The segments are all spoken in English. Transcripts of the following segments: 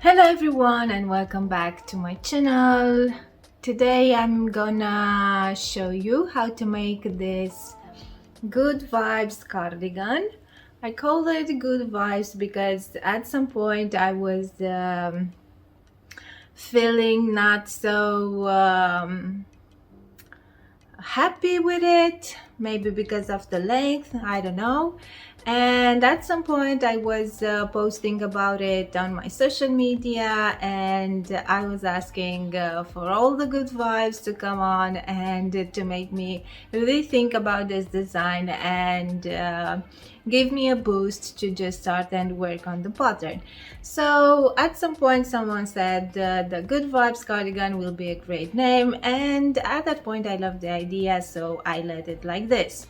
Hello everyone and welcome back to my channel. Today I'm gonna show you how to make this Good Vibes cardigan. I call it Good Vibes because at some point I was feeling not so happy with it, maybe because of the length, I don't know. And at some point I was posting about it on my social media, and I was asking for all the good vibes to come on and to make me really think about this design and give me a boost to just start and work on the pattern. So at some point someone said the Good Vibes cardigan will be a great name, and at that point I loved the idea, so I let it like this.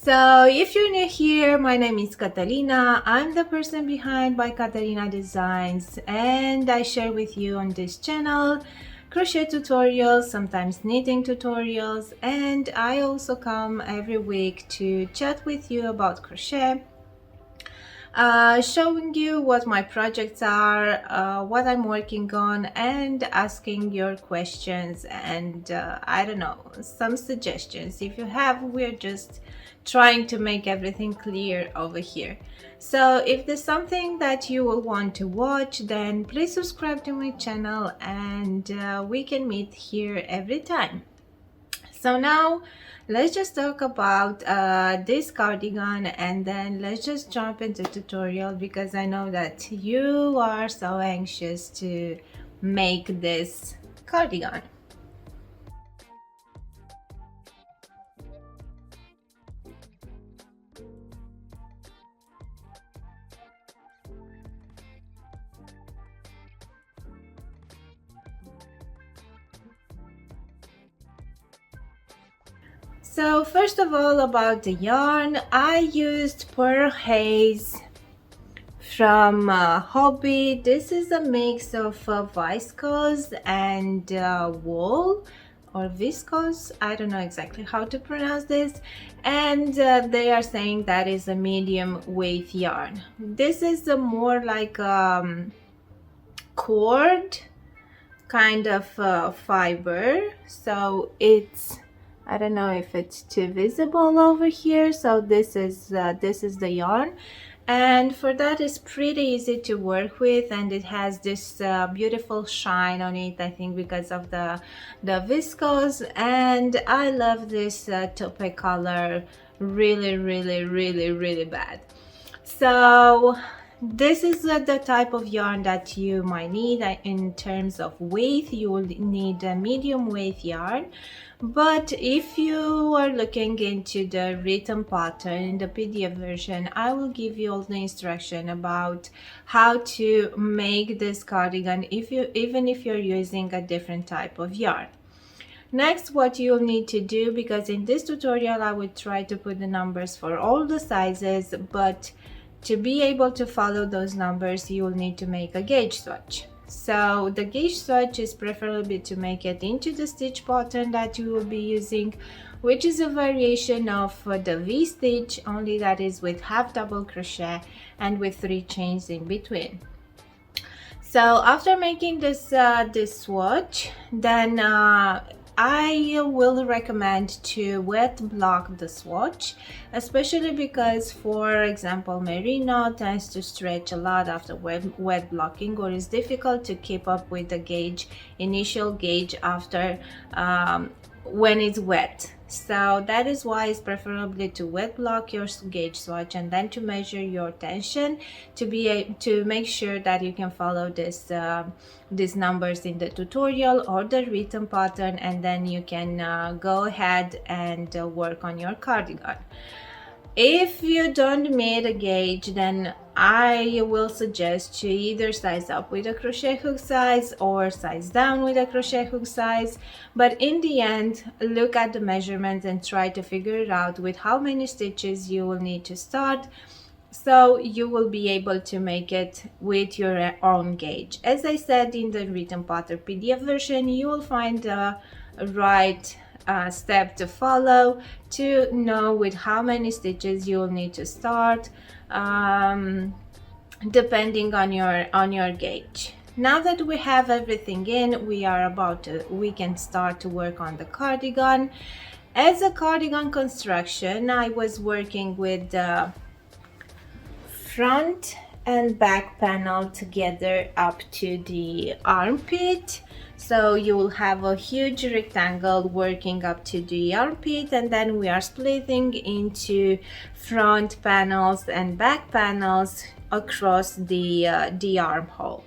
So if you're new here, my name is Catalina. I'm the person behind by Catalina Designs, and I share with you on this channel crochet tutorials, sometimes knitting tutorials, and I also come every week to chat with you about crochet, showing you what my projects are, what I'm working on, and asking your questions and I don't know, some suggestions if you have. We're just trying to make everything clear over here. So if there's something that you will want to watch, then please subscribe to my channel, and we can meet here every time. So now let's just talk about this cardigan, and then let's just jump into tutorial because I know that you are so anxious to make this cardigan. So first of all, about the yarn, I used Pearly Haze from Hobbii. This is a mix of viscose and wool, or viscose, I don't know exactly how to pronounce this, and they are saying that is a medium weight yarn. This is a more like cord kind of fiber, so it's, I don't know if it's too visible over here. So this is the yarn, and for that it's pretty easy to work with, and it has this beautiful shine on it, I think because of the viscose, and I love this taupe color really bad. So this is the type of yarn that you might need. In terms of weight, you will need a medium weight yarn, but if you are looking into the written pattern in the PDF version, I will give you all the instruction about how to make this cardigan even if you're using a different type of yarn. Next, what you'll need to do, because in this tutorial I will try to put the numbers for all the sizes, but to be able to follow those numbers, you will need to make a gauge swatch. So the gauge swatch is preferably to make it into the stitch pattern that you will be using, which is a variation of the V stitch, only that is with half double crochet and with 3 chains in between. So after making this swatch, then I will recommend to wet block the swatch, especially because, for example, merino tends to stretch a lot after wet blocking, or is difficult to keep up with the gauge, initial gauge after when it's wet. So that is why it's preferably to wet block your gauge swatch and then to measure your tension to make sure that you can follow these numbers in the tutorial or the written pattern, and then you can go ahead and work on your cardigan. If you don't meet a gauge, then I will suggest to either size up with a crochet hook size or size down with a crochet hook size. But in the end, look at the measurements and try to figure it out with how many stitches you will need to start, so you will be able to make it with your own gauge. As I said, in the written pattern PDF version, you will find the right step to follow to know with how many stitches you will need to start. depending on your gauge. Now that we have everything in, we can start to work on the cardigan. As a cardigan construction, I was working with the front and back panel together up to the armpit. So you will have a huge rectangle working up to the armpit, and then we are splitting into front panels and back panels across the armhole.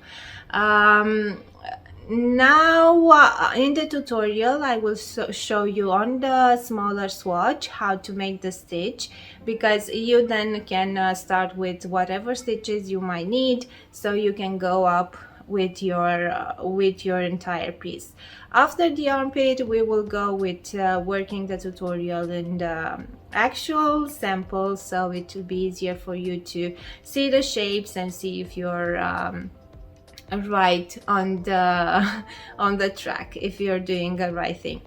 Now in the tutorial I will show you on the smaller swatch how to make the stitch, because you then can start with whatever stitches you might need, so you can go up with your entire piece. After the armpit, we will go with working the tutorial in the actual sample, so it will be easier for you to see the shapes and see if you're right on the track, if you're doing the right thing.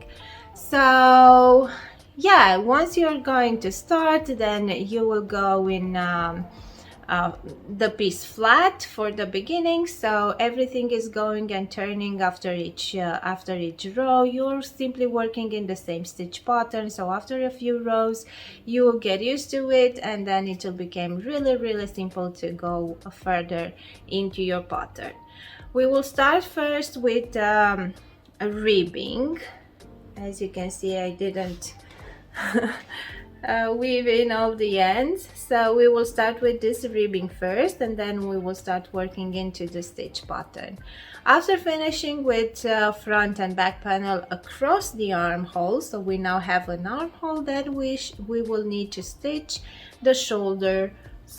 So yeah, once you're going to start, then you will go in the piece flat for the beginning, so everything is going and turning after each row. You're simply working in the same stitch pattern, so after a few rows you will get used to it, and then it will become really simple to go further into your pattern. We will start first with a ribbing. As you can see, I didn't weave in all the ends, so we will start with this ribbing first, and then we will start working into the stitch pattern. After finishing with front and back panel across the armhole, so we now have an armhole, that we will need to stitch the shoulder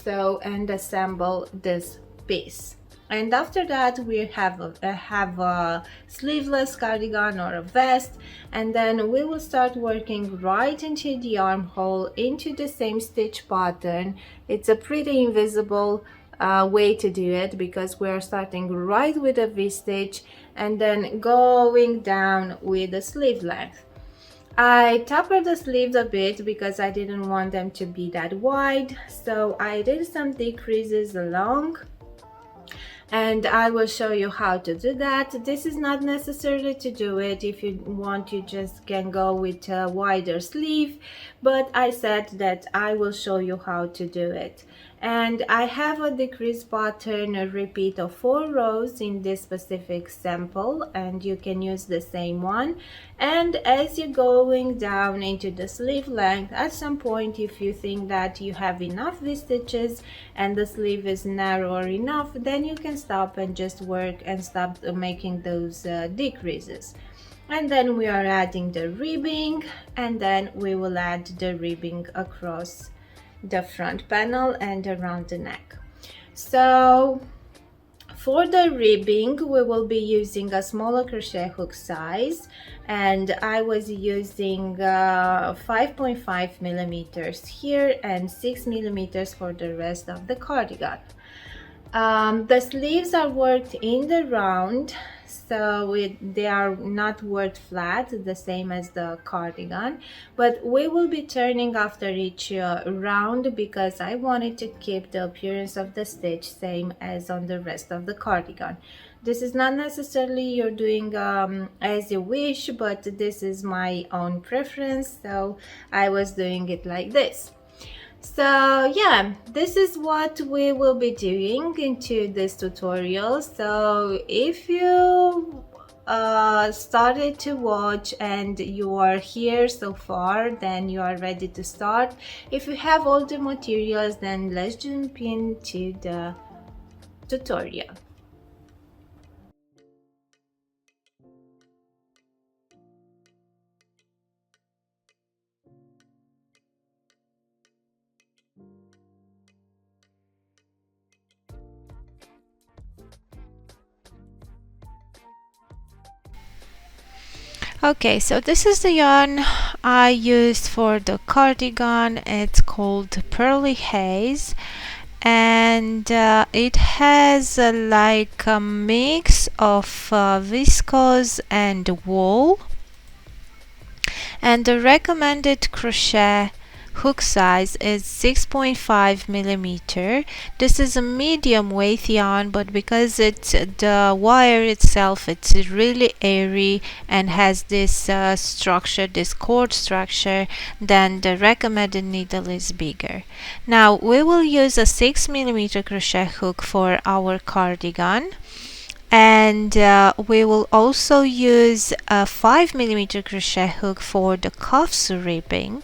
and assemble this piece. And after that we have a sleeveless cardigan or a vest, and then we will start working right into the armhole into the same stitch pattern. It's a pretty invisible way to do it, because we are starting right with a V-stitch and then going down with the sleeve length. I tapered the sleeves a bit because I didn't want them to be that wide, so I did some decreases along, and I will show you how to do that. This is not necessary to do it. If you want, you just can go with a wider sleeve, but I said that I will show you how to do it. And I have a decrease pattern, a repeat of 4 rows in this specific sample, and you can use the same one. And as you're going down into the sleeve length, at some point, if you think that you have enough V-stitches and the sleeve is narrower enough, then you can stop and just work and stop making those decreases. And then we are adding the ribbing, and then we will add the ribbing across the front panel and around the neck. So for the ribbing, we will be using a smaller crochet hook size, and I was using 5.5 millimeters here and 6 millimeters for the rest of the cardigan. The sleeves are worked in the round, so they are not worked flat, the same as the cardigan, but we will be turning after each round, because I wanted to keep the appearance of the stitch same as on the rest of the cardigan. This is not necessarily you're doing as you wish, but this is my own preference, so I was doing it like this. So yeah, this is what we will be doing into this tutorial. So if you started to watch and you are here so far, then you are ready to start. If you have all the materials, then let's jump into the tutorial. Okay, so this is the yarn I used for the cardigan. It's called Pearly Haze, and it has like a mix of viscose and wool, and the recommended crochet hook size is 6.5 millimeter. This is a medium weight yarn, but because it's the wire itself, it's really airy and has this structure, this cord structure, then the recommended needle is bigger. Now we will use a 6 millimeter crochet hook for our cardigan, and we will also use a 5 millimeter crochet hook for the cuffs ribbing,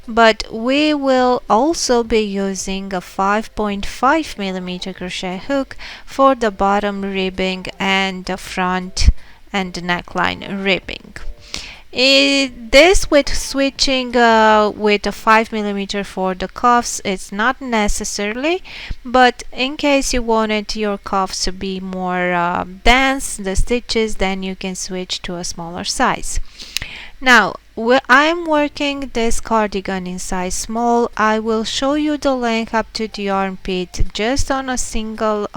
but we will also be using a 5.5 millimeter crochet hook for the bottom ribbing and the front and the neckline ribbing. This with switching with a 5 millimeter for the cuffs, it's not necessarily, but in case you wanted your cuffs to be more dense, the stitches, then you can switch to a smaller size. Now I'm working this cardigan in size small. I will show you the length up to the armpit just on a small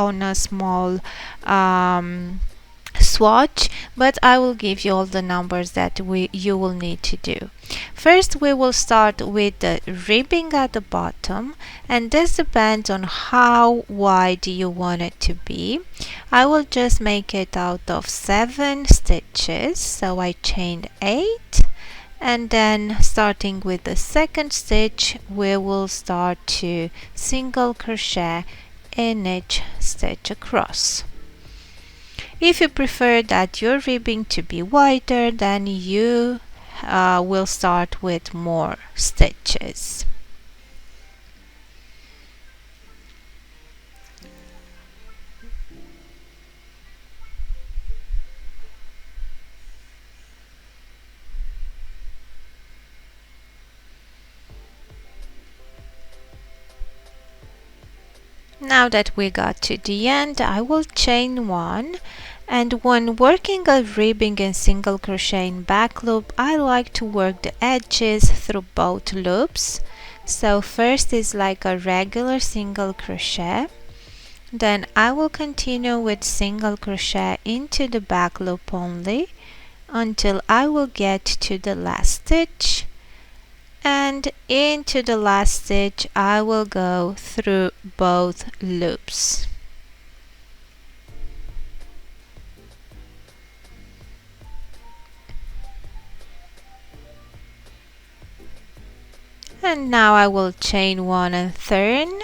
swatch, but I will give you all the numbers that you will need to do. First we will start with the ribbing at the bottom, and this depends on how wide you want it to be. I will just make it out of 7 stitches, so I chained 8, and then starting with the second stitch we will start to single crochet in each stitch across. If you prefer that your ribbing to be wider, then you will start with more stitches. Now that we got to the end, I will chain 1, and when working a ribbing and single crochet in back loop, I like to work the edges through both loops. So first is like a regular single crochet, then I will continue with single crochet into the back loop only until I will get to the last stitch, and into the last stitch I will go through both loops. And now I will chain 1 and turn,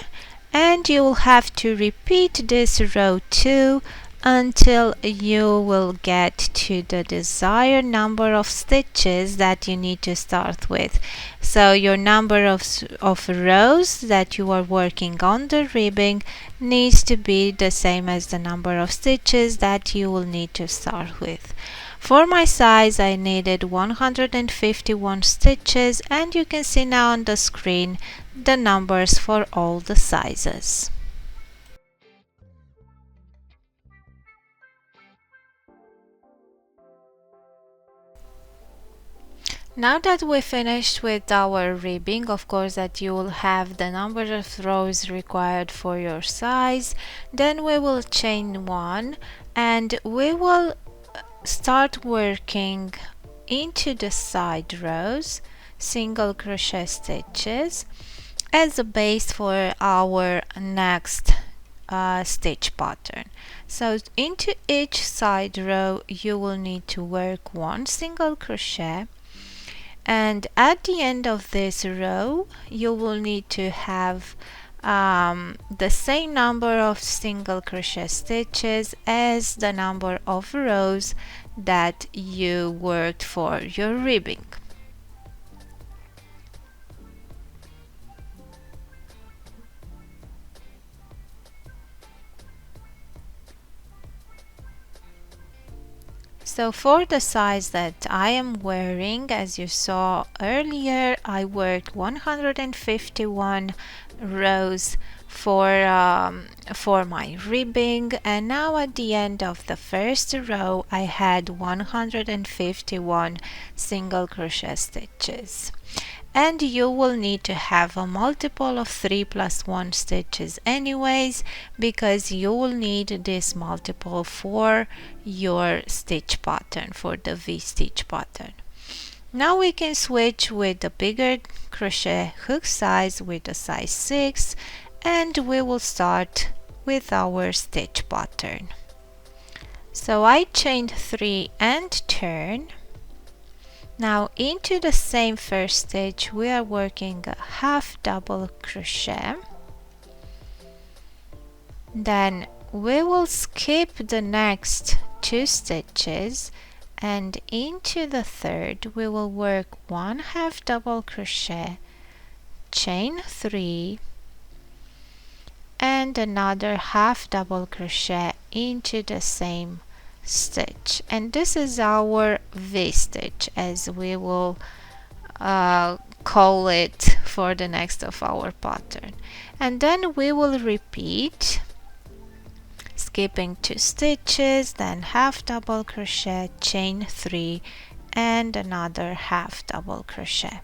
and you will have to repeat this row 2 until you will get to the desired number of stitches that you need to start with. So your number of rows that you are working on the ribbing needs to be the same as the number of stitches that you will need to start with. For my size I needed 151 stitches, and you can see now on the screen the numbers for all the sizes. Now that we finished with our ribbing, of course that you will have the number of rows required for your size, then we will chain 1 and we will start working into the side rows single crochet stitches as a base for our next stitch pattern. So into each side row you will need to work 1 single crochet, and at the end of this row you will need to have the same number of single crochet stitches as the number of rows that you worked for your ribbing. So for the size that I am wearing, as you saw earlier, I worked 151 rows for my ribbing, and now at the end of the first row I had 151 single crochet stitches. And you will need to have a multiple of 3 plus 1 stitches anyways, because you will need this multiple for your stitch pattern, for the V-stitch pattern. Now we can switch with the bigger crochet hook size with the size 6, and we will start with our stitch pattern. So I chained 3 and turn. Now into the same first stitch we are working a half double crochet. Then we will skip the next 2 stitches, and into the third we will work 1 half double crochet, chain 3, and another half double crochet into the same stitch. And this is our V stitch, as we will call it for the next of our pattern. And then we will repeat, skipping 2 stitches, then half double crochet, chain 3, and another half double crochet.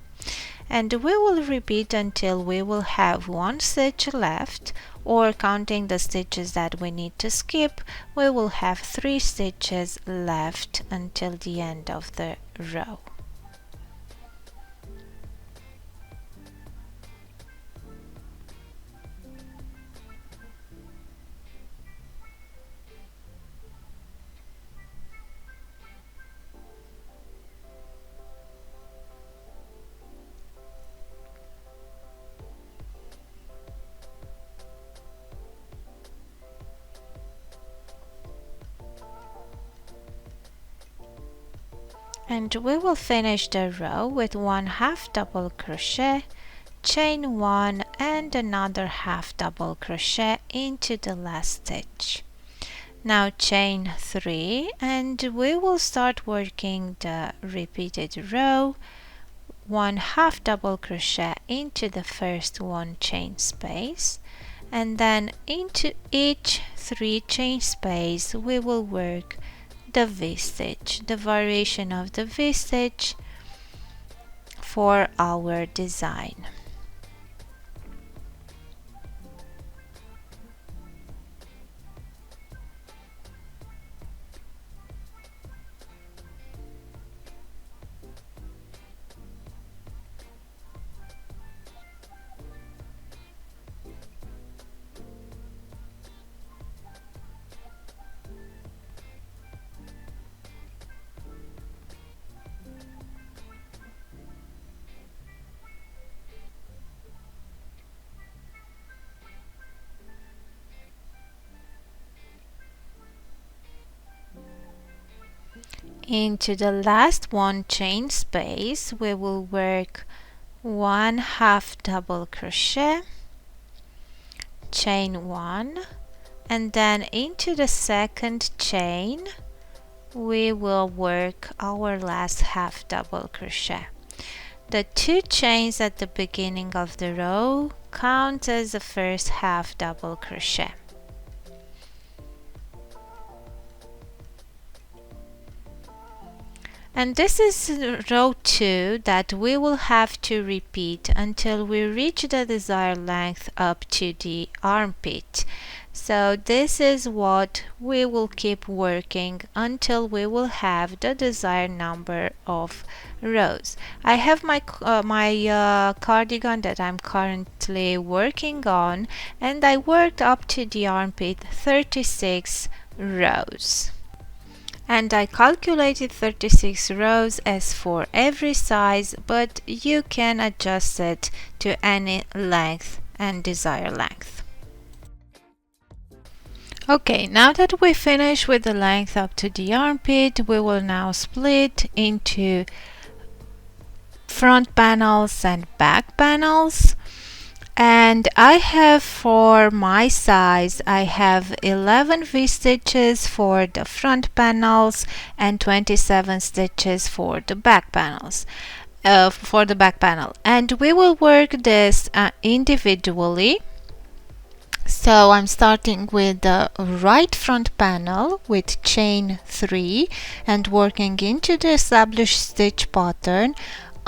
And we will repeat until we will have 1 stitch left, or counting the stitches that we need to skip, we will have 3 stitches left until the end of the row. And we will finish the row with 1 half double crochet, chain 1, and another half double crochet into the last stitch. Now chain 3, and we will start working the repeated row, 1 half double crochet into the first 1 chain space, and then into each 3 chain space we will work the V stitch, the variation of the V stitch for our design. Into the last 1 chain space we will work 1 half double crochet, chain 1, and then into the second chain we will work our last half double crochet. The 2 chains at the beginning of the row count as the first half double crochet. And this is row 2 that we will have to repeat until we reach the desired length up to the armpit. So this is what we will keep working until we will have the desired number of rows. I have my cardigan that I'm currently working on, and I worked up to the armpit 36 rows. And I calculated 36 rows as for every size, but you can adjust it to any length and desired length. Okay, now that we finish with the length up to the armpit, we will now split into front panels and back panels. And I have, for my size, I have 11 V stitches for the front panels and 27 stitches for the back panels. And we will work this individually. So I'm starting with the right front panel with chain 3 and working into the established stitch pattern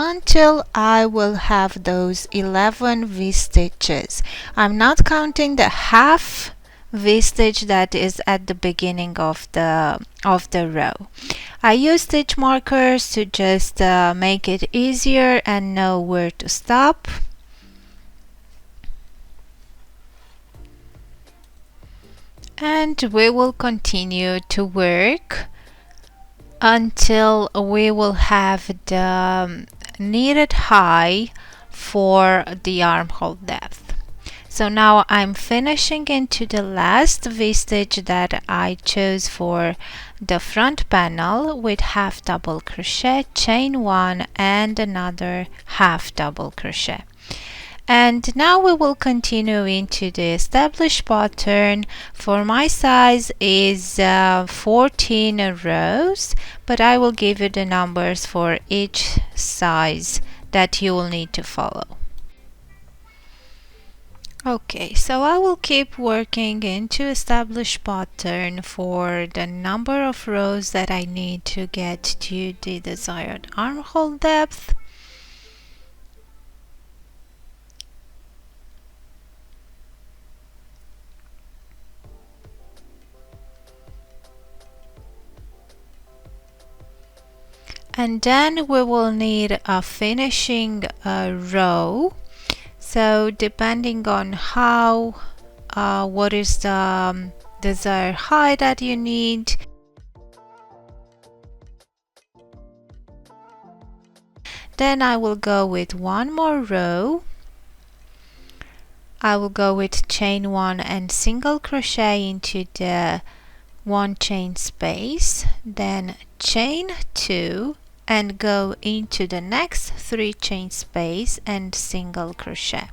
until I will have those 11 V stitches. I'm not counting the half V stitch that is at the beginning of the row. I use stitch markers to just make it easier and know where to stop. And we will continue to work until we will have the needed height for the armhole depth. So now I'm finishing into the last V-stitch that I chose for the front panel with half double crochet, chain 1 and another half double crochet. And now we will continue into the established pattern. For my size is 14 rows, but I will give you the numbers for each size that you will need to follow. Okay, so I will keep working into established pattern for the number of rows that I need to get to the desired armhole depth. And then we will need a finishing row. So depending on how what is the desired height that you need, then I will go with one more row. I will go with chain 1 and single crochet into the 1 chain space, then chain 2 and go into the next 3 chain space and single crochet.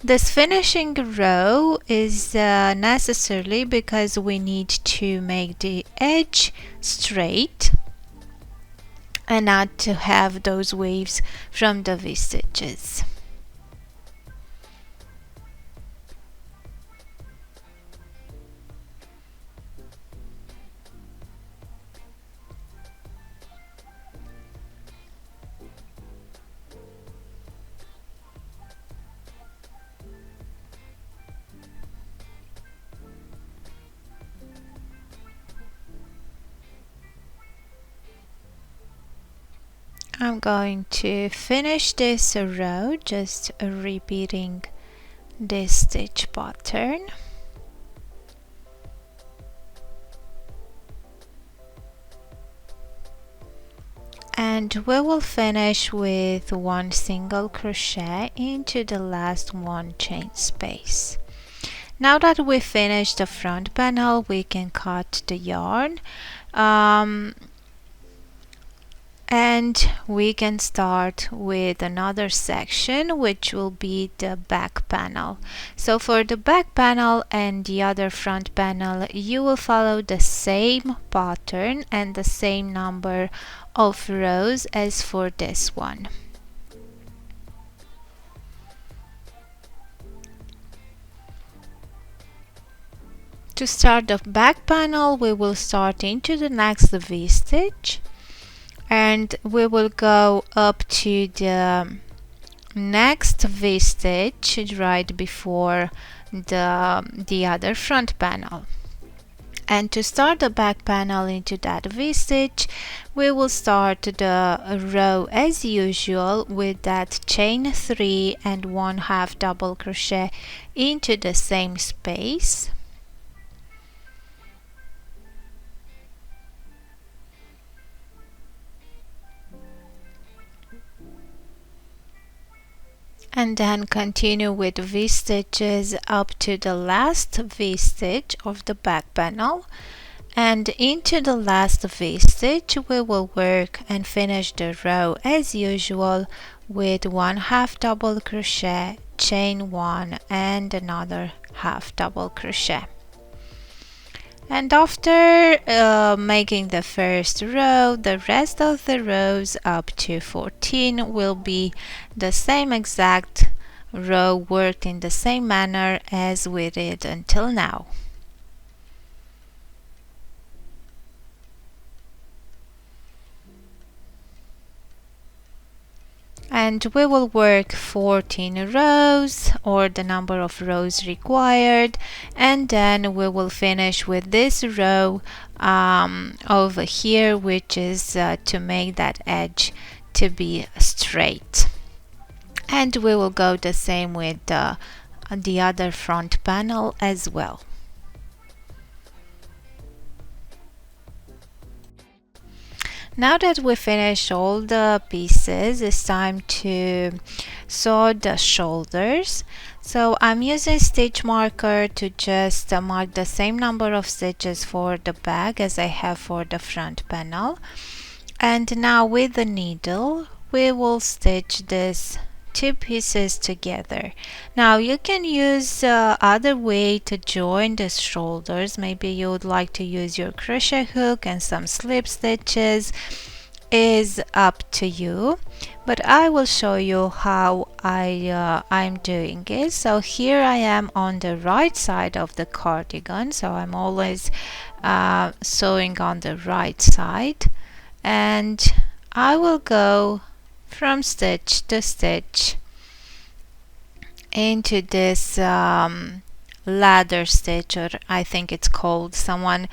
This finishing row is necessarily because we need to make the edge straight and not to have those waves from the V-stitches. I'm going to finish this row, just repeating this stitch pattern. And we will finish with 1 single crochet into the last 1 chain space. Now that we finished the front panel, we can cut the yarn. And we can start with another section, which will be the back panel. So for the back panel and the other front panel, you will follow the same pattern and the same number of rows as for this one. To start the back panel, we will start into the next V-stitch. And we will go up to the next V-stitch right before the other front panel. And to start the back panel into that V-stitch, we will start the row as usual with that chain 3 and 1 half double crochet into the same space. And then continue with V-stitches up to the last V-stitch of the back panel, and into the last V-stitch we will work and finish the row as usual with 1 half double crochet, chain 1 and another half double crochet. And after making the first row, the rest of the rows up to 14 will be the same exact row worked in the same manner as we did until now. and we will work 14 rows or the number of rows required, and then we will finish with this row over here, which is to make that edge to be straight. And we will go the same with the other front panel as well. Now that we finished all the pieces, it's time to sew the shoulders. So I'm using stitch marker to just mark the same number of stitches for the back as I have for the front panel. And now with the needle, we will stitch this two pieces together. Now you can use other way to join the shoulders. Maybe you would like to use your crochet hook and some slip stitches. Is up to you, but I will show you how I'm doing it. So here I am on the right side of the cardigan, so I'm always sewing on the right side, and I will go from stitch to stitch into this ladder stitch, or I think it's called. Someone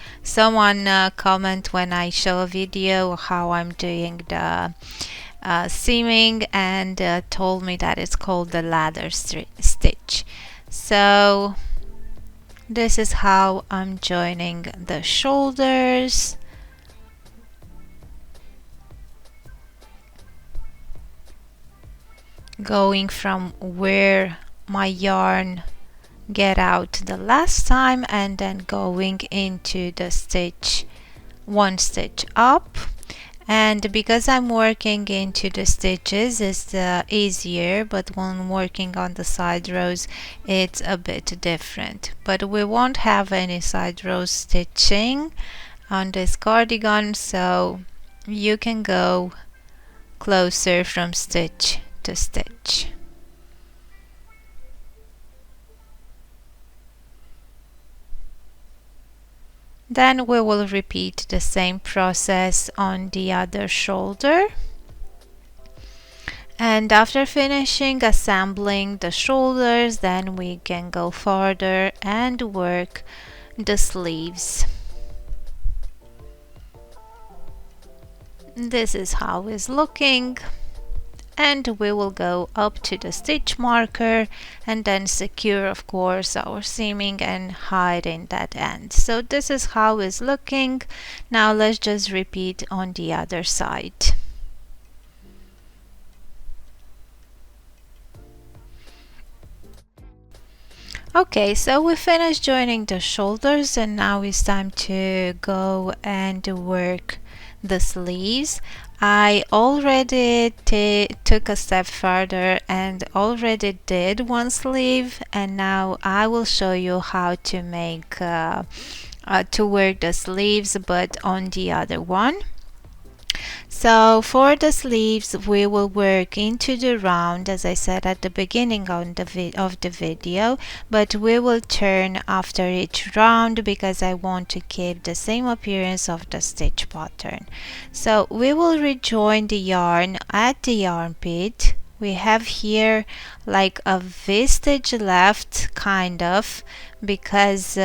comment when I show a video how I'm doing the seaming, and told me that it's called the ladder stitch. So this is how I'm joining the shoulders. Going from where my yarn get out the last time and then going into the stitch, one stitch up. And because I'm working into the stitches, it's easier, but when working on the side rows it's a bit different. But we won't have any side row stitching on this cardigan, so you can go closer from stitch to stitch. Then we will repeat the same process on the other shoulder. And after finishing assembling the shoulders, then we can go further and work the sleeves. This is how it's looking. And we will go up to the stitch marker and then secure, of course, our seaming and hiding that end. So this is how it's looking. Now let's just repeat on the other side. Okay, so we finished joining the shoulders, and now it's time to go and work the sleeves. I already took a step further and already did one sleeve, and now I will show you how to make to work the sleeves, but on the other one. So for the sleeves, we will work into the round, as I said at the beginning of the video, but we will turn after each round because I want to keep the same appearance of the stitch pattern. So we will rejoin the yarn at the armpit. We have here like a V-stitch left, kind of, because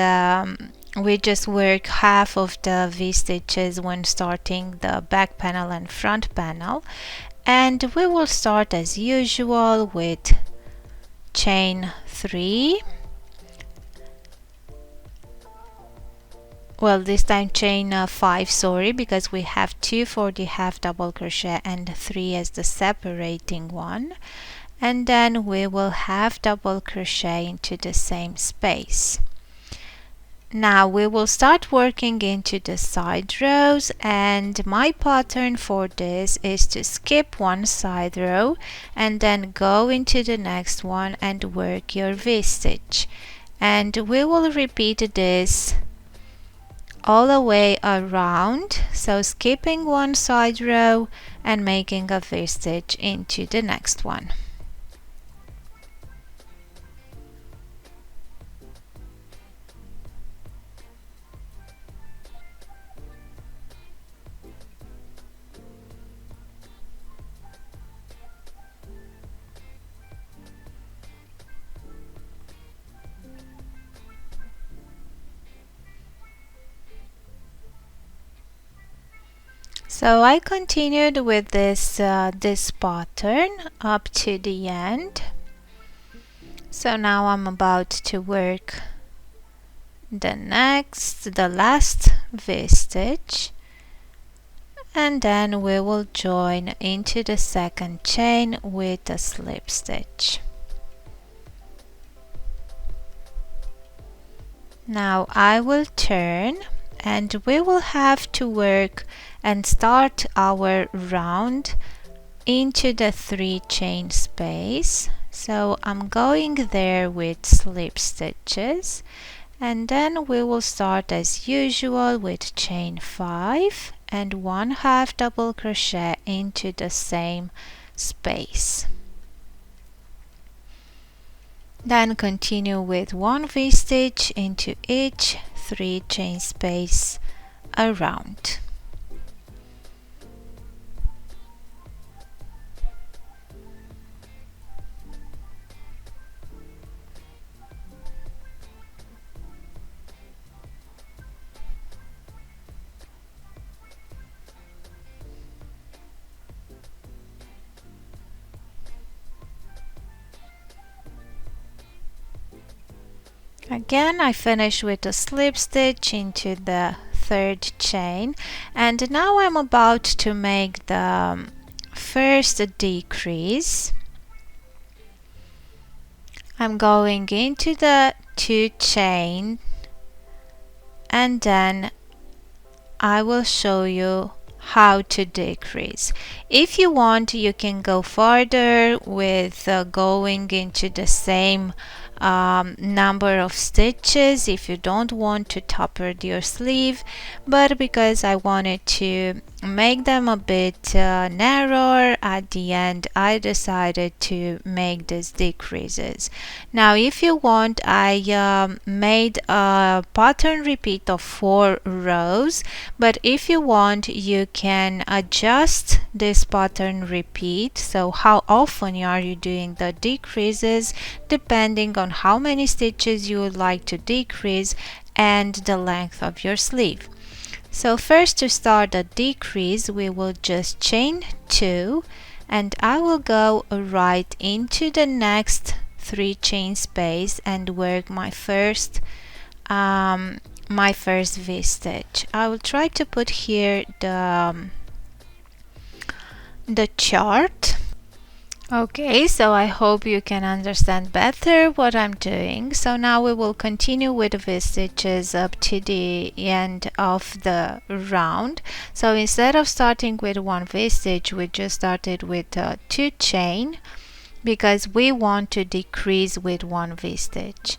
we just work half of the V-stitches when starting the back panel and front panel, and we will start as usual with chain 3. Well, this time chain 5, sorry, because we have 2 for the half double crochet and 3 as the separating one, and then we will half double crochet into the same space. Now we will start working into the side rows, and my pattern for this is to skip one side row and then go into the next one and work your V-stitch, and we will repeat this all the way around, so skipping one side row and making a V-stitch into the next one. So I continued with this pattern up to the end. So now I'm about to work the last V-stitch, and then we will join into the second chain with a slip stitch. Now I will turn, and we will have to work and start our round into the 3 chain space. So I'm going there with slip stitches, and then we will start as usual with chain 5 and 1/2 double crochet into the same space. Then continue with 1 V-stitch into each 3 chain space around. Again, I finish with a slip stitch into the 3rd chain, and now I'm about to make the first decrease. I'm going into the 2 chain, and then I will show you how to decrease. If you want, you can go further with going into the same number of stitches if you don't want to taper your sleeve, but because I wanted to make them a bit narrower at the end, I decided to make these decreases. Now if you want, I made a pattern repeat of 4 rows, but if you want, you can adjust this pattern repeat, so how often are you doing the decreases depending on how many stitches you would like to decrease and the length of your sleeve. So first, to start a decrease, we will just chain 2, and I will go right into the next 3 chain space and work my first V-stitch. I will try to put here the chart. Okay, so I hope you can understand better what I'm doing. So now we will continue with the V-stitches up to the end of the round. So instead of starting with 1 V-stitch, we just started with 2 chain because we want to decrease with 1 V-stitch.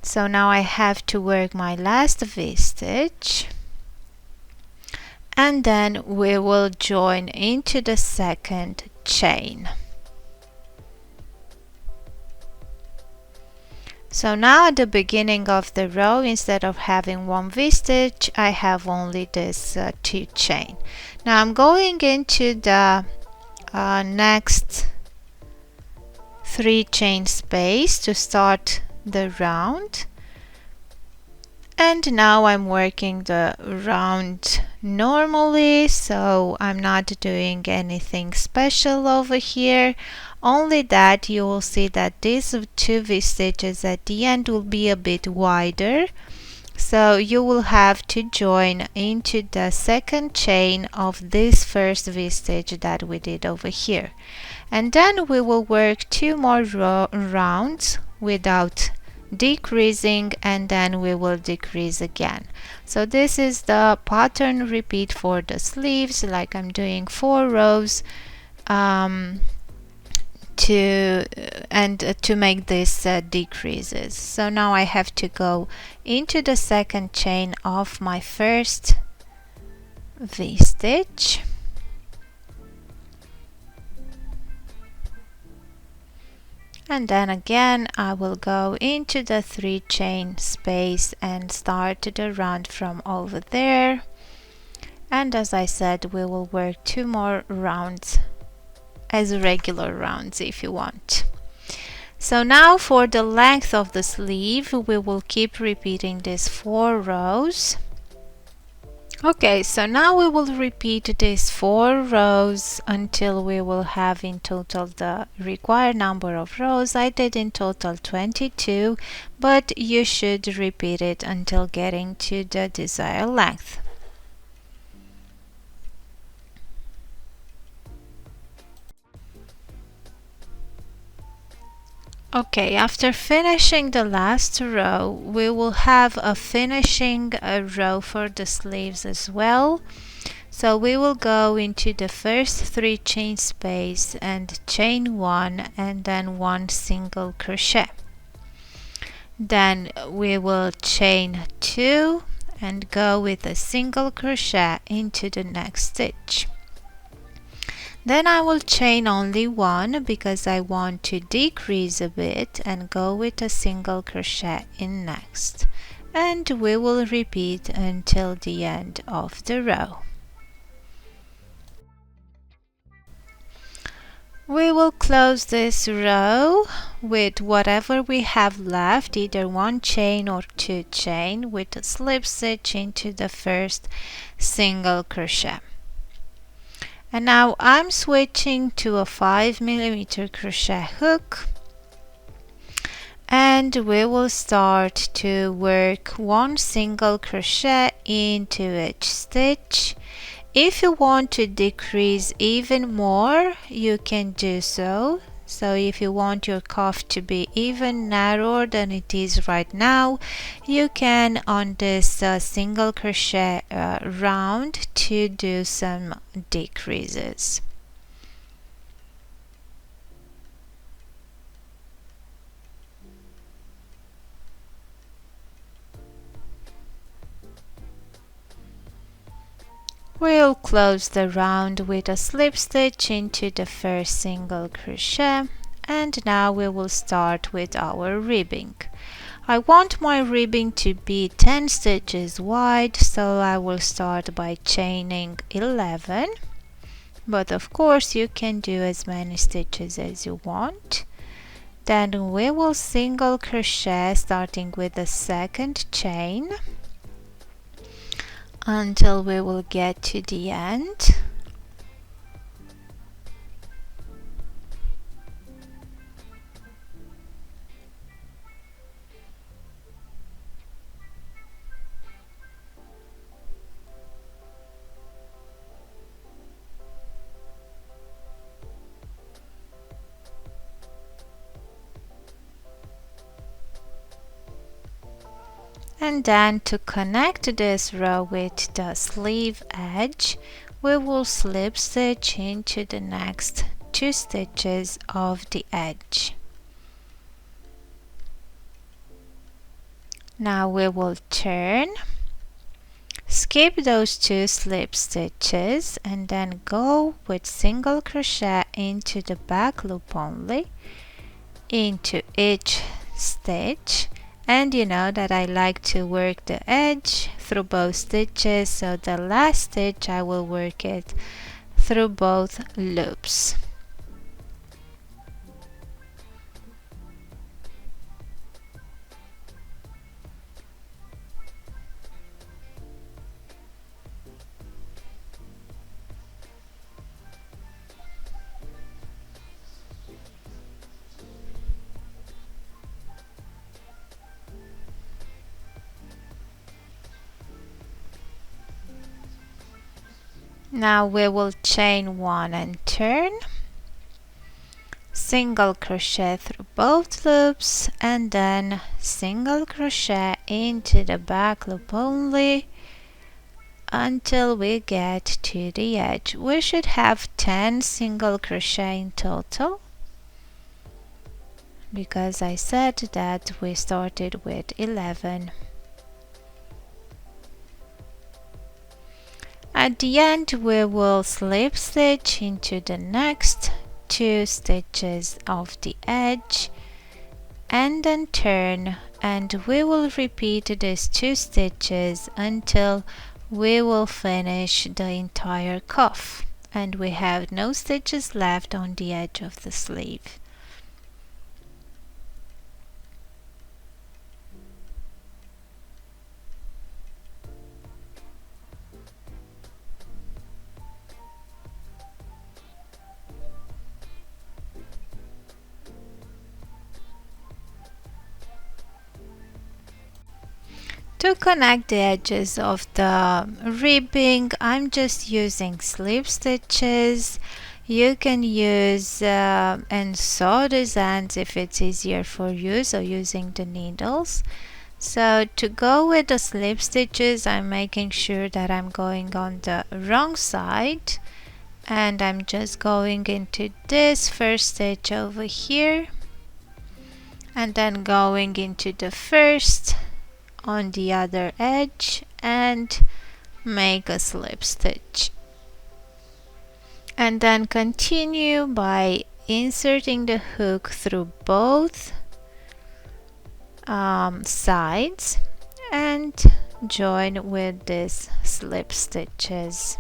So now I have to work my last V-stitch, and then we will join into the second chain. So now at the beginning of the row, instead of having 1 V-stitch, I have only this 2 chain. Now I'm going into the next 3 chain space to start the round, and now I'm working the round normally, so I'm not doing anything special over here, only that you will see that these 2 V-stitches at the end will be a bit wider, so you will have to join into the second chain of this first V-stitch that we did over here, and then we will work 2 more rounds without decreasing, and then we will decrease again. So this is the pattern repeat for the sleeves, like I'm doing 4 rows to make these decreases. So now I have to go into the second chain of my first V-stitch, and then again I will go into the 3 chain space and start the round from over there, and as I said, we will work 2 more rounds as regular rounds if you want. So now for the length of the sleeve, we will keep repeating these 4 rows Okay, so now we will repeat these 4 rows until we will have in total the required number of rows. I did in total 22, but you should repeat it until getting to the desired length. Okay, after finishing the last row, we will have a finishing row for the sleeves as well. So we will go into the first 3 chain space and chain 1 and then 1 single crochet. Then we will chain 2 and go with a single crochet into the next stitch. Then I will chain only 1 because I want to decrease a bit and go with a single crochet in next. And we will repeat until the end of the row. We will close this row with whatever we have left, either 1 chain or 2 chain, with a slip stitch into the first single crochet. And now I'm switching to a 5mm crochet hook, and we will start to work 1 single crochet into each stitch. If you want to decrease even more, you can do so. So if you want your cuff to be even narrower than it is right now, you can on this single crochet round to do some decreases. We'll close the round with a slip stitch into the first single crochet, and now we will start with our ribbing. I want my ribbing to be 10 stitches wide, so I will start by chaining 11, but of course you can do as many stitches as you want. Then we will single crochet starting with the second chain until we will get to the end. And then to connect this row with the sleeve edge, we will slip stitch into the next 2 stitches of the edge. Now we will turn, skip those 2 slip stitches, and then go with single crochet into the back loop only, into each stitch. And you know that I like to work the edge through both stitches, so the last stitch I will work it through both loops. Now we will chain 1 and turn, single crochet through both loops, and then single crochet into the back loop only until we get to the edge. We should have 10 single crochet in total, because I said that we started with 11. At the end we will slip stitch into the next 2 stitches of the edge and then turn, and we will repeat these 2 stitches until we will finish the entire cuff and we have no stitches left on the edge of the sleeve. To connect the edges of the ribbing, I'm just using slip stitches. You can use and sew these ends if it's easier for you, so using the needles. So to go with the slip stitches, I'm making sure that I'm going on the wrong side, and I'm just going into this first stitch over here and then going into the first on the other edge and make a slip stitch, and then continue by inserting the hook through both sides and join with these slip stitches.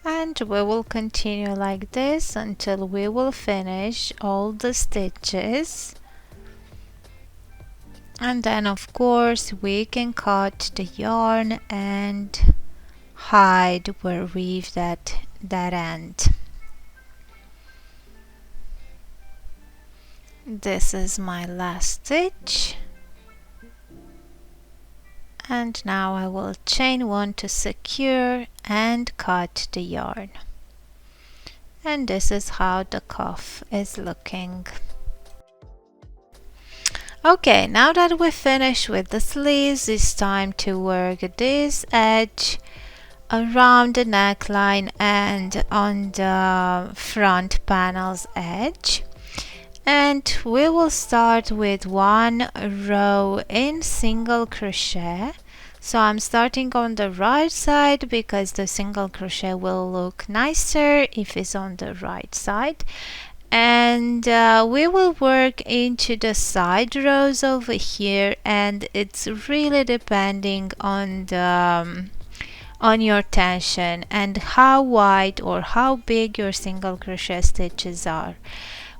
And we will continue like this until we will finish all the stitches, and then of course we can cut the yarn and hide or weave that end. This is my last stitch, and now I will chain one to secure and cut the yarn. And this is how the cuff is looking. Okay, now that we're finished with the sleeves, it's time to work this edge around the neckline and on the front panel's edge. And we will start with one row in single crochet. So I'm starting on the right side because the single crochet will look nicer if it's on the right side. And we will work into the side rows over here, and it's really depending on the on your tension and how wide or how big your single crochet stitches are.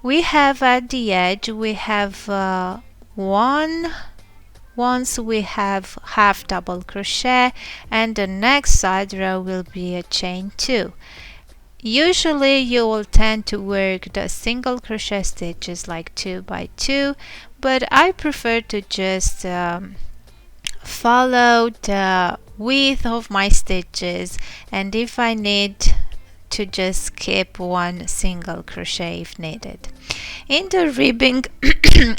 We have at the edge, we have once we have half double crochet, and the next side row will be a chain 2. Usually you will tend to work the single crochet stitches like 2 by 2, but I prefer to just follow the width of my stitches, and if I need to just skip one single crochet if needed. In the ribbing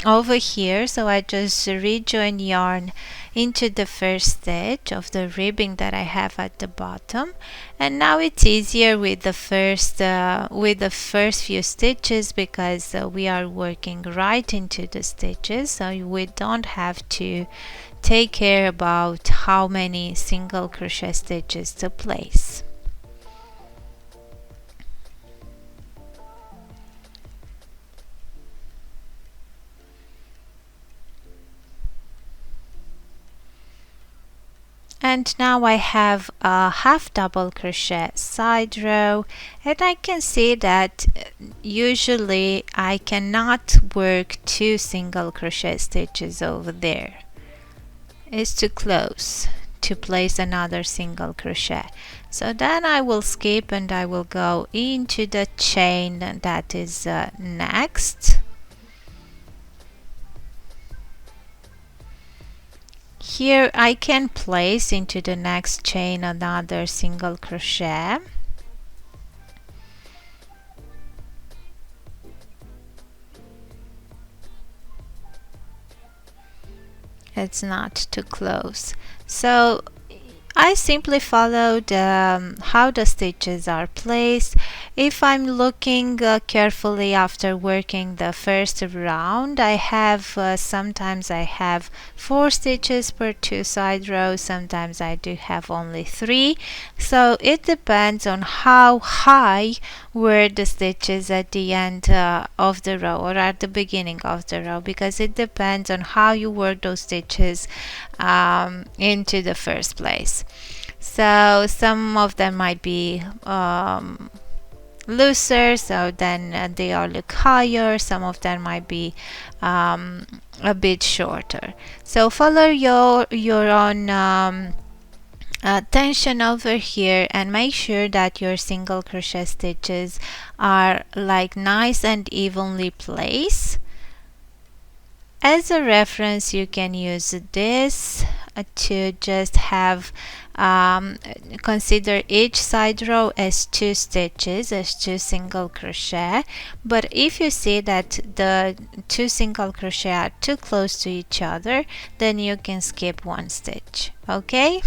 over here, so I just rejoin yarn into the first stitch of the ribbing that I have at the bottom, and now it's easier with the first few stitches because we are working right into the stitches, so we don't have to take care about how many single crochet stitches to place. And now I have a half double crochet side row, and I can see that usually I cannot work 2 single crochet stitches over there. It's too close to place another single crochet. So then I will skip and I will go into the chain that is next. Here I can place into the next chain another single crochet. It's not too close. So I simply followed how the stitches are placed. If I'm looking carefully after working the first round, I have sometimes I have 4 stitches per 2 side rows, sometimes I do have only 3. So it depends on how high were the stitches at the end of the row or at the beginning of the row, because it depends on how you work those stitches into the first place. So some of them might be looser, so then they all look higher. Some of them might be a bit shorter. So follow your own tension over here and make sure that your single crochet stitches are like nice and evenly placed. As a reference, you can use this to just have consider each side row as 2 stitches, as 2 single crochet. But if you see that the 2 single crochet are too close to each other, then you can skip 1 stitch. Okay,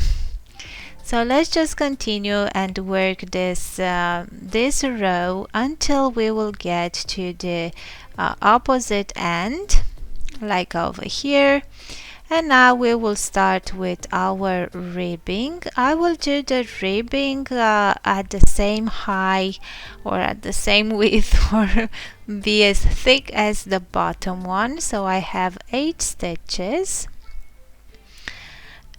so let's just continue and work this this row until we will get to the opposite end, like over here. And now we will start with our ribbing. I will do the ribbing at the same height or at the same width or be as thick as the bottom one. So I have 8 stitches.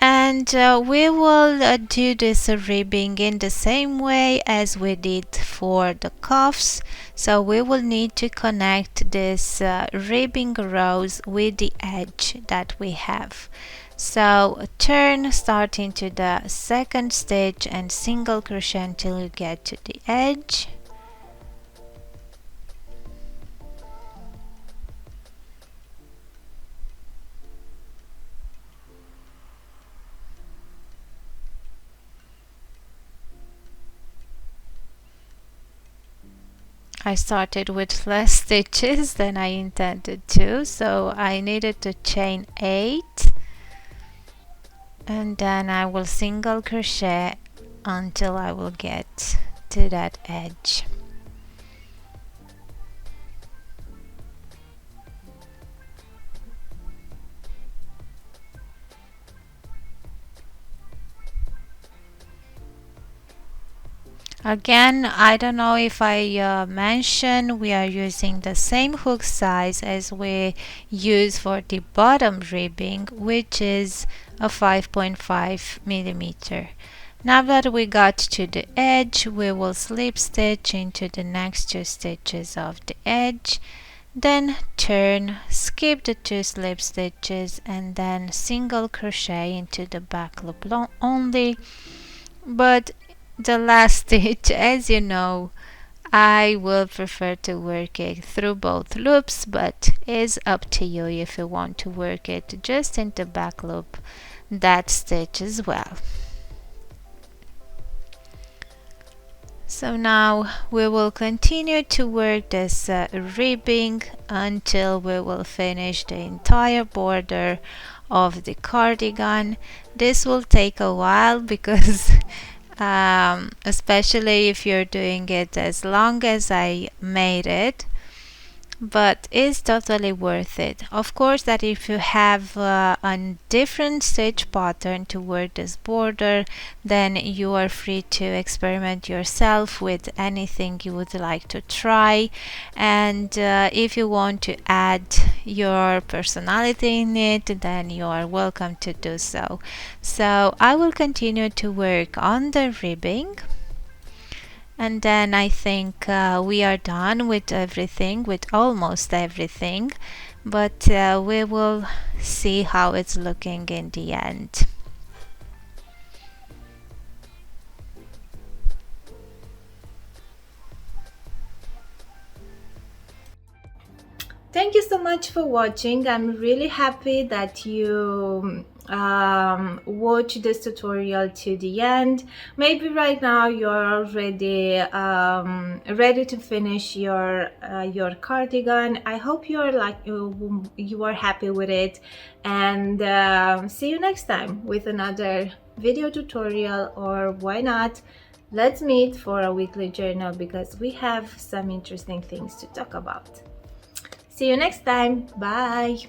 And we will do this ribbing in the same way as we did for the cuffs. So we will need to connect this ribbing rows with the edge that we have. So turn, start into the second stitch and single crochet until you get to the edge. I started with less stitches than I intended to, so I needed to chain 8, and then I will single crochet until I will get to that edge. Again, I don't know if I mentioned we are using the same hook size as we use for the bottom ribbing, which is a 5.5 millimeter. Now that we got to the edge, we will slip stitch into the next 2 stitches of the edge, then turn, skip the 2 slip stitches, and then single crochet into the back loop only. But the last stitch, as you know, I will prefer to work it through both loops, but it's up to you if you want to work it just in the back loop, that stitch as well. So now we will continue to work this ribbing until we will finish the entire border of the cardigan. This will take a while because especially if you're doing it as long as I made it, but it's totally worth it. Of course, that if you have a different stitch pattern to work this border, then you are free to experiment yourself with anything you would like to try. And if you want to add your personality in it, then you are welcome to do so. So I will continue to work on the ribbing. And then I think we are done with everything, with almost everything, but we will see how it's looking in the end. Thank you so much for watching. I'm really happy that you watch this tutorial to the end. Maybe right now you're ready to finish your cardigan. I hope you're like you are happy with it, and see you next time with another video tutorial, or why not, let's meet for a weekly journal, because we have some interesting things to talk about. See you next time. Bye.